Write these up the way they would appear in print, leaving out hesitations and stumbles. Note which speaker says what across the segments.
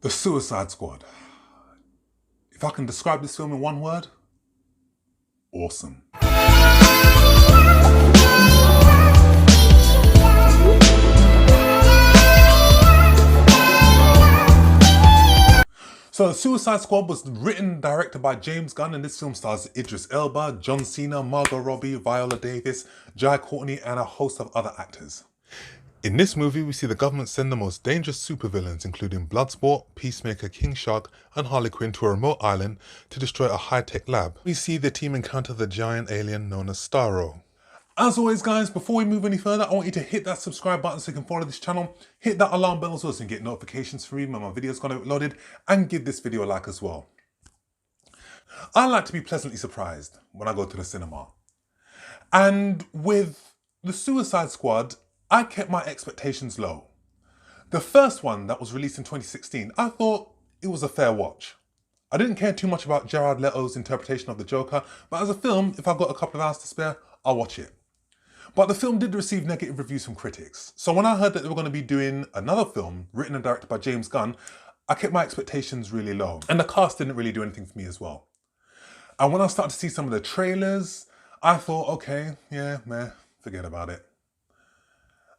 Speaker 1: The Suicide Squad. If I can describe this film in one word, awesome. So The Suicide Squad was written and directed by James Gunn, and this film stars Idris Elba, John Cena, Margot Robbie, Viola Davis, Jai Courtney, and a host of other actors. In this movie, we see the government send the most dangerous supervillains, including Bloodsport, Peacemaker, King Shark, and Harley Quinn, to a remote island to destroy a high-tech lab. We see the team encounter the giant alien known as Starro. As always, guys, before we move any further, I want you to hit that subscribe button so you can follow this channel, hit that alarm bell as well so you can get notifications for me when my videos get uploaded, and give this video a like as well. I like to be pleasantly surprised when I go to the cinema. And with The Suicide Squad, I kept my expectations low. The first one that was released in 2016, I thought it was a fair watch. I didn't care too much about Jared Leto's interpretation of the Joker, but as a film, if I've got a couple of hours to spare, I'll watch it. But the film did receive negative reviews from critics. So when I heard that they were going to be doing another film written and directed by James Gunn, I kept my expectations really low. And the cast didn't really do anything for me as well. And when I started to see some of the trailers, I thought, okay, yeah, meh, forget about it.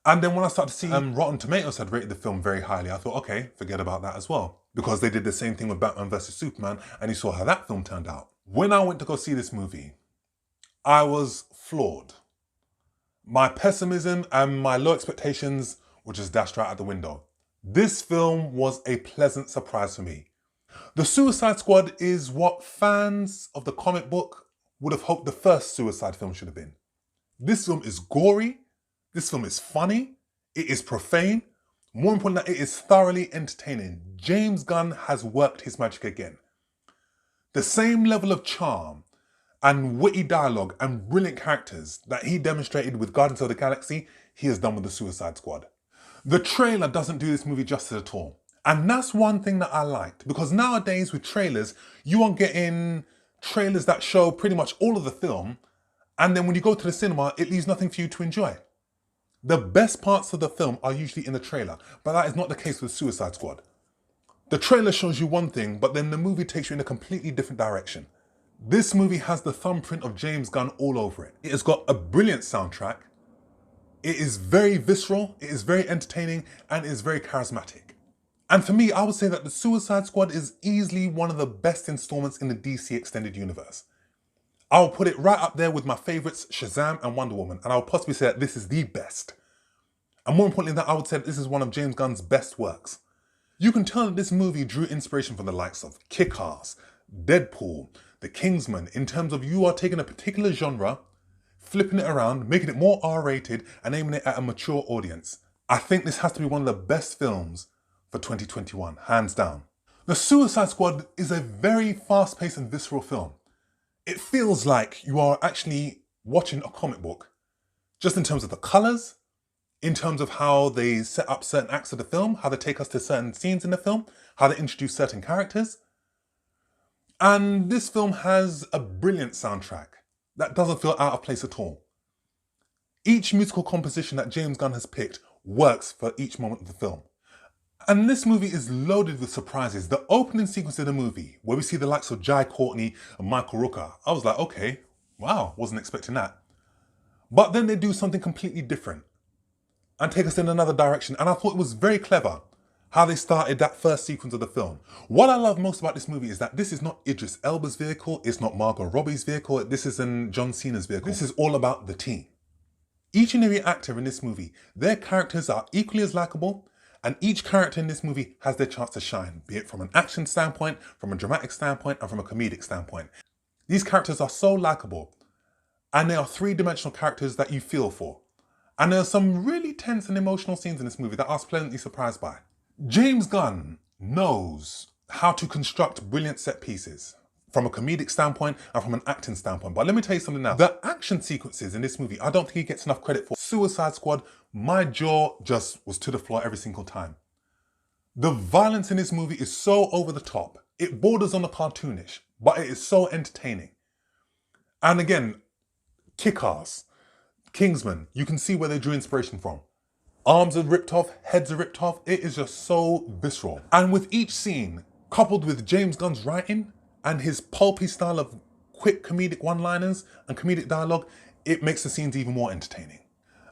Speaker 1: And then when I started to see Rotten Tomatoes had rated the film very highly, I thought, okay, forget about that as well. Because they did the same thing with Batman vs Superman, and you saw how that film turned out. When I went to go see this movie, I was floored. My pessimism and my low expectations were just dashed right out the window. This film was a pleasant surprise for me. The Suicide Squad is what fans of the comic book would have hoped the first Suicide film should have been. This film is gory, this film is funny, it is profane, more important that it is thoroughly entertaining. James Gunn has worked his magic again. The same level of charm and witty dialogue and brilliant characters that he demonstrated with Guardians of the Galaxy, he has done with The Suicide Squad. The trailer doesn't do this movie justice at all. And that's one thing that I liked, because nowadays with trailers, you are getting trailers that show pretty much all of the film, and then when you go to the cinema, it leaves nothing for you to enjoy. The best parts of the film are usually in the trailer, but that is not the case with Suicide Squad. The trailer shows you one thing, but then the movie takes you in a completely different direction. This movie has the thumbprint of James Gunn all over it. It has got a brilliant soundtrack. It is very visceral, it is very entertaining, and it is very charismatic. And for me, I would say that The Suicide Squad is easily one of the best installments in the DC Extended Universe. I will put it right up there with my favourites, Shazam and Wonder Woman, and I would possibly say that this is the best. And more importantly than that, I would say that this is one of James Gunn's best works. You can tell that this movie drew inspiration from the likes of Kick-Ass, Deadpool, The Kingsman, in terms of you are taking a particular genre, flipping it around, making it more R-rated and aiming it at a mature audience. I think this has to be one of the best films for 2021, hands down. The Suicide Squad is a very fast-paced and visceral film. It feels like you are actually watching a comic book, just in terms of the colours, in terms of how they set up certain acts of the film, how they take us to certain scenes in the film, how they introduce certain characters. And this film has a brilliant soundtrack that doesn't feel out of place at all. Each musical composition that James Gunn has picked works for each moment of the film. And this movie is loaded with surprises. The opening sequence of the movie, where we see the likes of Jai Courtney and Michael Rooker, I was like, okay, wow, wasn't expecting that. But then they do something completely different and take us in another direction. And I thought it was very clever how they started that first sequence of the film. What I love most about this movie is that this is not Idris Elba's vehicle, it's not Margot Robbie's vehicle, this isn't John Cena's vehicle. This is all about the team. Each and every actor in this movie, their characters are equally as likable, and each character in this movie has their chance to shine, be it from an action standpoint, from a dramatic standpoint, and from a comedic standpoint. These characters are so likable, and they are three-dimensional characters that you feel for. And there are some really tense and emotional scenes in this movie that I was pleasantly surprised by. James Gunn knows how to construct brilliant set pieces from a comedic standpoint and from an acting standpoint. But let me tell you something now. The action sequences in this movie, I don't think he gets enough credit for. Suicide Squad, my jaw just was to the floor every single time. The violence in this movie is so over the top. It borders on the cartoonish, but it is so entertaining. And again, Kick-Ass, Kingsman, you can see where they drew inspiration from. Arms are ripped off, heads are ripped off. It is just so visceral. And with each scene, coupled with James Gunn's writing and his pulpy style of quick comedic one-liners and comedic dialogue, it makes the scenes even more entertaining.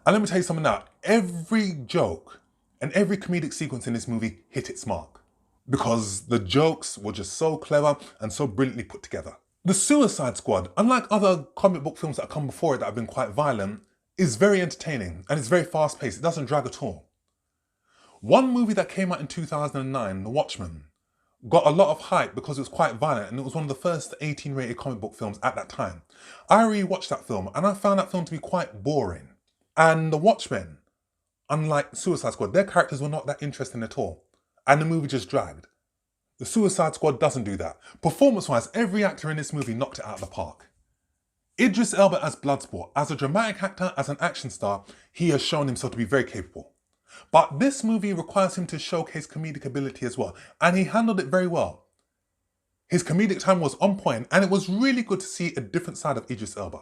Speaker 1: And let me tell you something now, every joke and every comedic sequence in this movie hit its mark, because the jokes were just so clever and so brilliantly put together. The Suicide Squad, unlike other comic book films that have come before it that have been quite violent, is very entertaining and it's very fast paced. It doesn't drag at all. One movie that came out in 2009, The Watchmen, got a lot of hype because it was quite violent and it was one of the first 18 rated comic book films at that time. I rewatched that film and I found that film to be quite boring. And The Watchmen, unlike Suicide Squad, their characters were not that interesting at all. And the movie just dragged. The Suicide Squad doesn't do that. Performance-wise, every actor in this movie knocked it out of the park. Idris Elba as Bloodsport, as a dramatic actor, as an action star, he has shown himself to be very capable. But this movie requires him to showcase comedic ability as well, and he handled it very well. His comedic time was on point, and it was really good to see a different side of Idris Elba,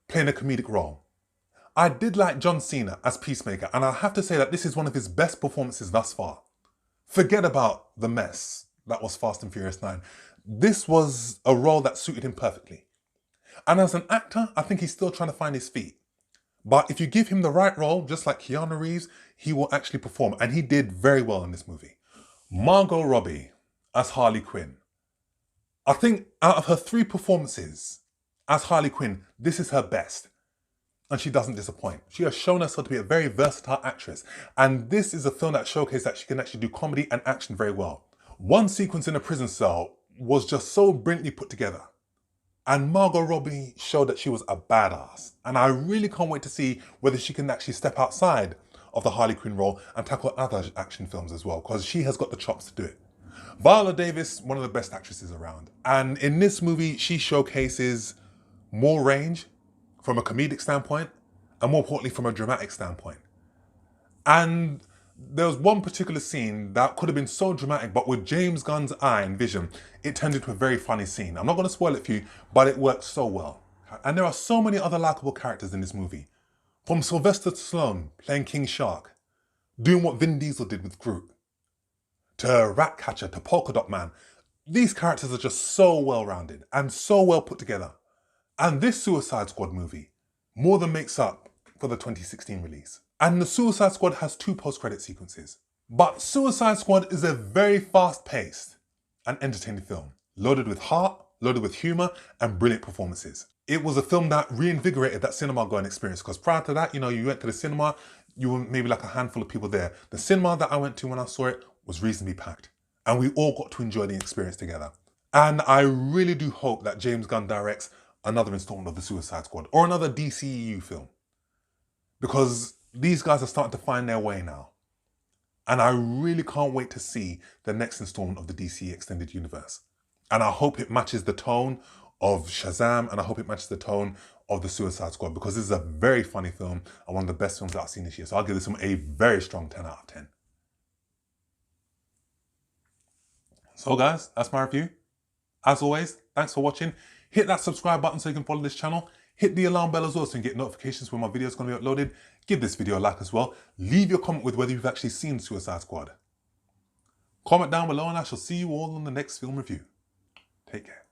Speaker 1: playing a comedic role. I did like John Cena as Peacemaker, and I have to say that this is one of his best performances thus far. Forget about the mess that was Fast and Furious 9. This was a role that suited him perfectly. And as an actor, I think he's still trying to find his feet. But if you give him the right role, just like Keanu Reeves, he will actually perform. And he did very well in this movie. Margot Robbie as Harley Quinn. I think out of her 3 performances as Harley Quinn, this is her best. And she doesn't disappoint. She has shown herself to be a very versatile actress. And this is a film that showcased that she can actually do comedy and action very well. One sequence in a prison cell was just so brilliantly put together. And Margot Robbie showed that she was a badass. And I really can't wait to see whether she can actually step outside of the Harley Quinn role and tackle other action films as well, because she has got the chops to do it. Viola Davis, one of the best actresses around. And in this movie, she showcases more range from a comedic standpoint, and more importantly, from a dramatic standpoint. And there was one particular scene that could have been so dramatic, but with James Gunn's eye and vision, it turned into a very funny scene. I'm not going to spoil it for you, but it worked so well. And there are so many other likable characters in this movie. From Sylvester Stallone playing King Shark, doing what Vin Diesel did with Groot, to Ratcatcher, to Polka Dot Man. These characters are just so well-rounded and so well put together. And this Suicide Squad movie more than makes up for the 2016 release. And the Suicide Squad has 2 post-credit sequences. But Suicide Squad is a very fast-paced and entertaining film, loaded with heart, loaded with humour and brilliant performances. It was a film that reinvigorated that cinema going experience, because prior to that, you went to the cinema, you were maybe like a handful of people there. The cinema that I went to when I saw it was reasonably packed, and we all got to enjoy the experience together. And I really do hope that James Gunn directs another installment of the Suicide Squad or another DCEU film, because these guys are starting to find their way now. And I really can't wait to see the next installment of the DC Extended Universe. And I hope it matches the tone of Shazam, and I hope it matches the tone of the Suicide Squad, because this is a very funny film and one of the best films that I've seen this year. So I'll give this one a very strong 10 out of 10. So guys, that's my review. As always, thanks for watching. Hit that subscribe button so you can follow this channel. Hit the alarm bell as well so you can get notifications when my video is going to be uploaded. Give this video a like as well. Leave your comment with whether you've actually seen Suicide Squad. Comment down below and I shall see you all on the next film review. Take care.